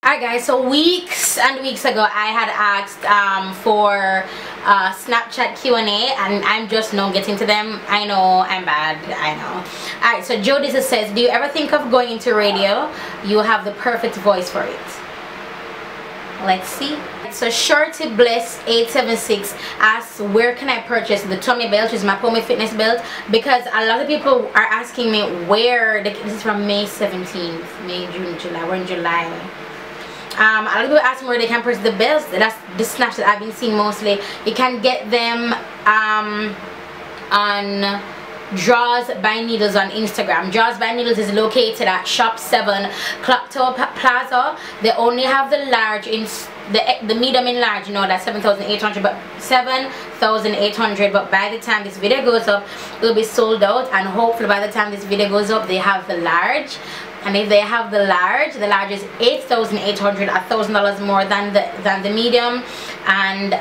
Alright guys, so weeks and weeks ago I had asked for Snapchat Q&A and I'm just now getting to them. I know, I'm bad, I know. Alright, so Jody says, do you ever think of going into radio? You have the perfect voice for it. Let's see. So Shorty Bliss 876 asks, where can I purchase the tummy belt, which is my Pome Fitness belt? Because a lot of people are asking me where. This is from May 17th, May, June, July. We're in July. A lot of people ask me where they can purchase the belts. That's the snaps that I've been seeing mostly. You can get them on Draws by Needles on Instagram. Draws by Needles is located at Shop 7 Clock Tower Plaza. They only have the large in the medium in large, you know, that's 7,800, but 7,800. But by the time this video goes up, it'll be sold out, and hopefully by the time this video goes up, they have the large. And if they have the large is 8,800, $1,000 more than the medium, and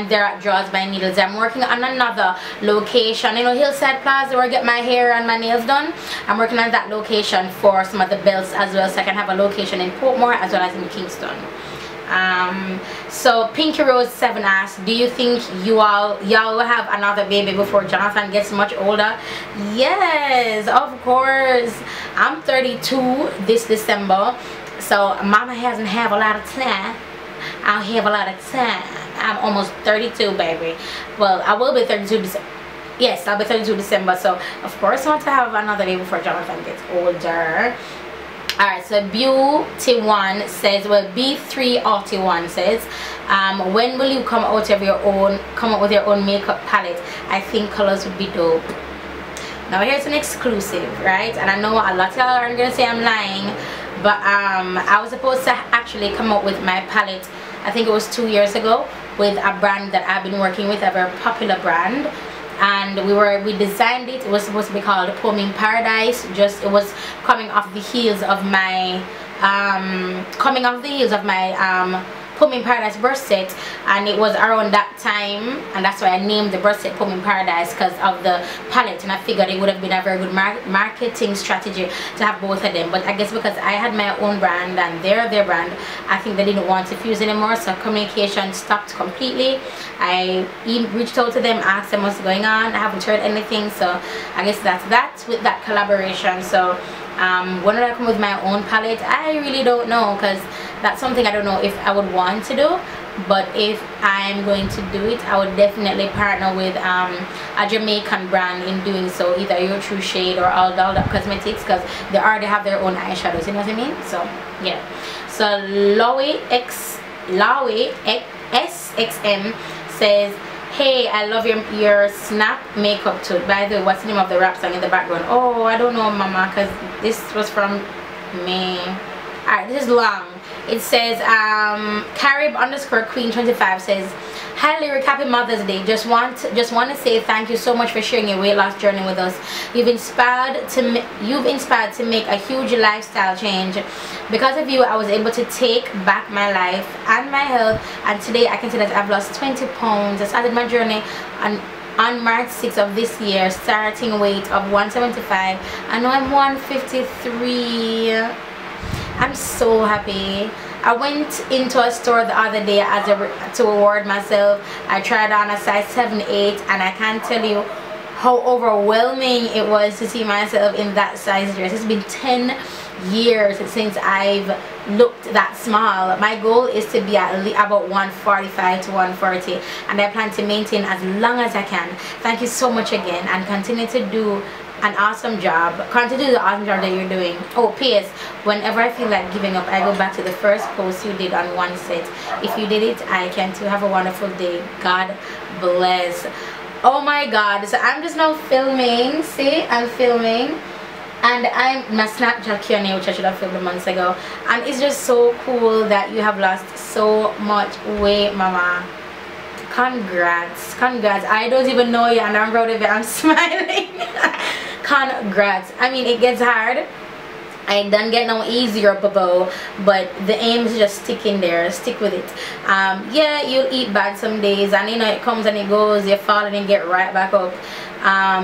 they're at Draws by Needles. I'm working on another location, you know, Hillside Plaza, where I get my hair and my nails done. I'm working on that location for some of the belts as well, so I can have a location in Portmore as well as in Kingston. So Pinky Rose 7 asks, do you think y'all will have another baby before Jonathan gets much older? Yes, of course. I'm 32 this December, so mama hasn't have a lot of time. I'll have a lot of time. I'm almost 32, baby. Well, I will be 32 December. Yes, I'll be 32 December, so of course I want to have another baby before Jonathan gets older. Alright, so Beauty1 says, well, B3Auty1 says, when will you come out with your own makeup palette? I think colors would be dope. Now here's an exclusive, right? And I know a lot of y'all are gonna say I'm lying, but I was supposed to actually come up with my palette, I think it was 2 years ago, with a brand that I've been working with, a very popular brand. And we designed it. It was supposed to be called Poming Paradise. It was coming off the heels of my Poming Paradise brush set, and it was around that time, and that's why I named the brush set Poming Paradise, because of the palette, and I figured it would have been a very good marketing strategy to have both of them. But I guess because I had my own brand and they're their brand, I think they didn't want to fuse anymore, so communication stopped completely. I reached out to them, asked them what's going on. I haven't heard anything, so I guess that's that with that collaboration. So when will I come with my own palette? I really don't know, because that's something I don't know if I would want to do. But if I'm going to do it, I would definitely partner with a Jamaican brand in doing so, either Your True Shade or All Dolled Up Cosmetics, because they already have their own eyeshadows, you know what I mean? So yeah. So Lowy SXM says, hey, I love your snap makeup too. By the way, what's the name of the rap song in the background? Oh, I don't know, mama, because this was from me. Alright, this is long. It says Carib_Queen25 says, hi Lyric, happy Mother's Day. Just want to say thank you so much for sharing your weight loss journey with us. You've inspired to make a huge lifestyle change. Because of you, I was able to take back my life and my health, and today I can say that I've lost 20 pounds. I started my journey on March 6th of this year, starting weight of 175, and now I'm 153. I'm so happy. I went into a store the other day to reward myself. I tried on a size 7-8, and I can't tell you how overwhelming it was to see myself in that size dress. It's been 10 years since I've looked that small. My goal is to be at least about 145 to 140, and I plan to maintain as long as I can. Thank you so much again, and continue to do an awesome job. Continue the awesome job that you're doing. Oh, P.S. whenever I feel like giving up, I go back to the first post you did on one set. If you did it, I can too. Have a wonderful day. God bless. Oh my God, so I'm just now filming. See, I'm filming, and I'm my Snapchat Q&A, which I should have filmed months ago, and it's just so cool that you have lost so much weight, mama. Congrats. I don't even know you, and I'm proud of it. I'm smiling. Congrats. I mean, it gets hard. I don't get no easier, bubble, but the aim is just stick in there, stick with it. Yeah, you'll eat bad some days, and you know, it comes and it goes, you fall and you get right back up.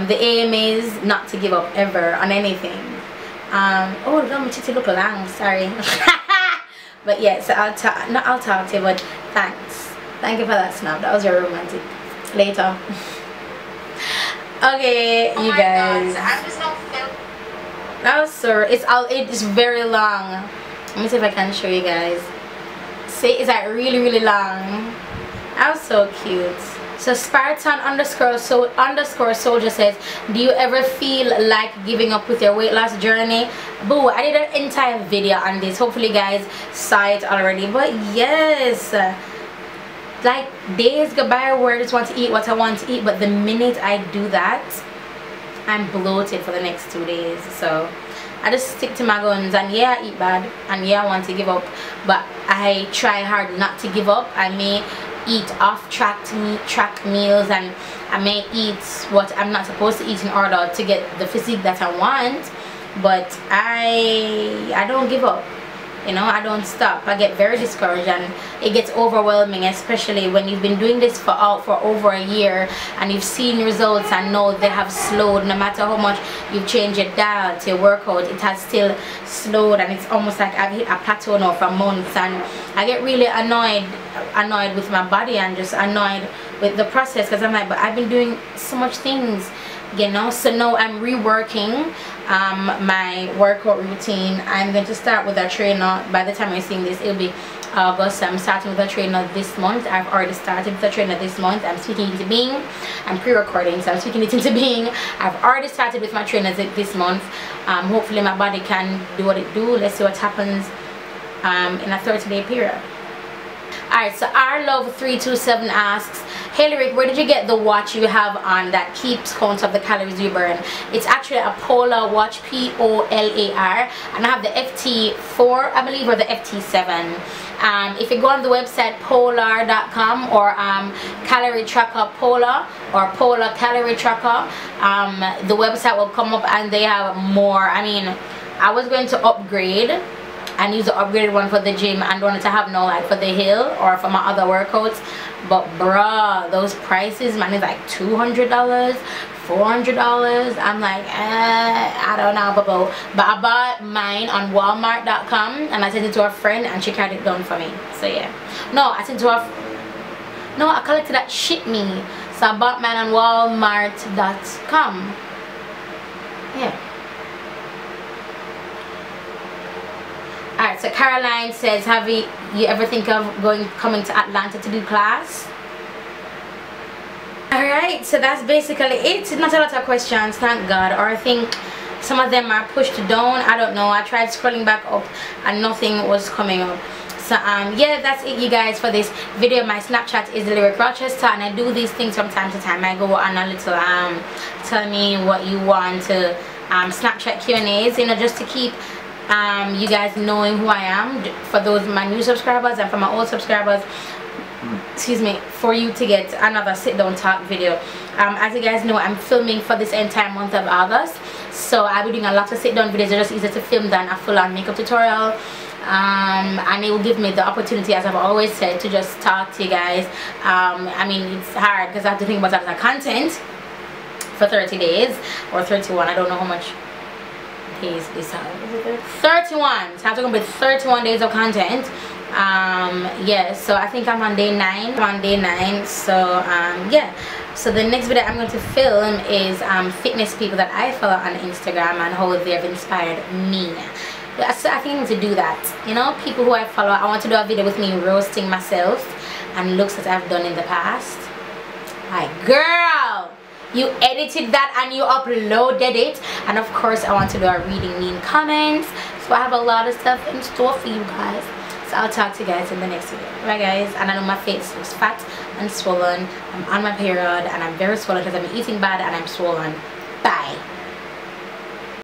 The aim is not to give up ever on anything. Oh, let me titty look long, sorry. But yeah, so I'll talk to you, but thanks. Thank you for that snap. That was very romantic. Later. Okay, you guys. I'm just not filming. That was so, it's very long. Let me see if I can show you guys. See, it's like really long. That was so cute. So Spartan underscore soldier says, do you ever feel like giving up with your weight loss journey? Boo, I did an entire video on this. Hopefully you guys saw it already. But yes, like days go by where I just want to eat what I want to eat, but the minute I do that, I'm bloated for the next 2 days. So I just stick to my guns, and yeah, I eat bad, and yeah, I want to give up, but I try hard not to give up. I may eat off track meals, and I may eat what I'm not supposed to eat in order to get the physique that I want, but I don't give up. You know, I don't stop. I get very discouraged, and it gets overwhelming, especially when you've been doing this for over a year and you've seen results and know they have slowed. No matter how much you've changed your diet, your workout, it has still slowed, and it's almost like I've hit a plateau now for months, and I get really annoyed with my body and just annoyed with the process, because I'm like, but I've been doing so much things, you know. So now I'm reworking my workout routine. I'm going to start with a trainer. By the time you're seeing this, it'll be August. I'm starting with a trainer this month. I've already started with a trainer this month. I'm speaking into being. I'm pre-recording, so I'm speaking it into being. I've already started with my trainers this month. Hopefully my body can do what it do. Let's see what happens in a 30-day period. Alright, so our love 327 asks, hey Lyric, where did you get the watch you have on that keeps count of the calories you burn? It's actually a Polar watch, P-O-L-A-R, and I have the FT4, I believe, or the FT7. If you go on the website polar.com or calorie tracker Polar or Polar calorie tracker, the website will come up, and they have more. I mean, I was going to upgrade and use the upgraded one for the gym and wanted to have no like for the hill or for my other workouts, but bruh, those prices, man, is like $200, $400. I'm like, I don't know, but I bought mine on walmart.com, and I sent it to a friend, and she carried it done for me. So yeah, I collected that shit me, so I bought mine on walmart.com. Yeah. Alright, so Caroline says, have you ever think of coming to Atlanta to do class? Alright, so that's basically it. Not a lot of questions, thank God. Or I think some of them are pushed down. I don't know. I tried scrolling back up and nothing was coming up. So yeah, that's it, you guys, for this video. My Snapchat is LyricRochester, and I do these things from time to time. I go on a little tell me what you want to Snapchat Q&As, you know, just to keep you guys knowing who I am, for those my new subscribers and for my old subscribers, excuse me, for you to get another sit down talk video. As you guys know, I'm filming for this entire month of August, so I'll be doing a lot of sit down videos. They're just easier to film than a full-on makeup tutorial, and it will give me the opportunity, as I've always said, to just talk to you guys. I mean, it's hard because I have to think about that as a content for 30 days or 31, I don't know how much days this time. 31, so I have to complete 31 days of content. Yeah, so I think I'm on day 9. So yeah, so the next video I'm going to film is fitness people that I follow on Instagram and how they've inspired me. So I think I need to do that, you know, people who I follow. I want to do a video with me roasting myself and looks that I've done in the past. Like, girl, you edited that and you uploaded it. And of course I want to do a reading mean comments. So I have a lot of stuff in store for you guys. So I'll talk to you guys in the next video. Bye guys. And I know my face looks fat and swollen. I'm on my period and I'm very swollen because I'm eating bad and I'm swollen. Bye.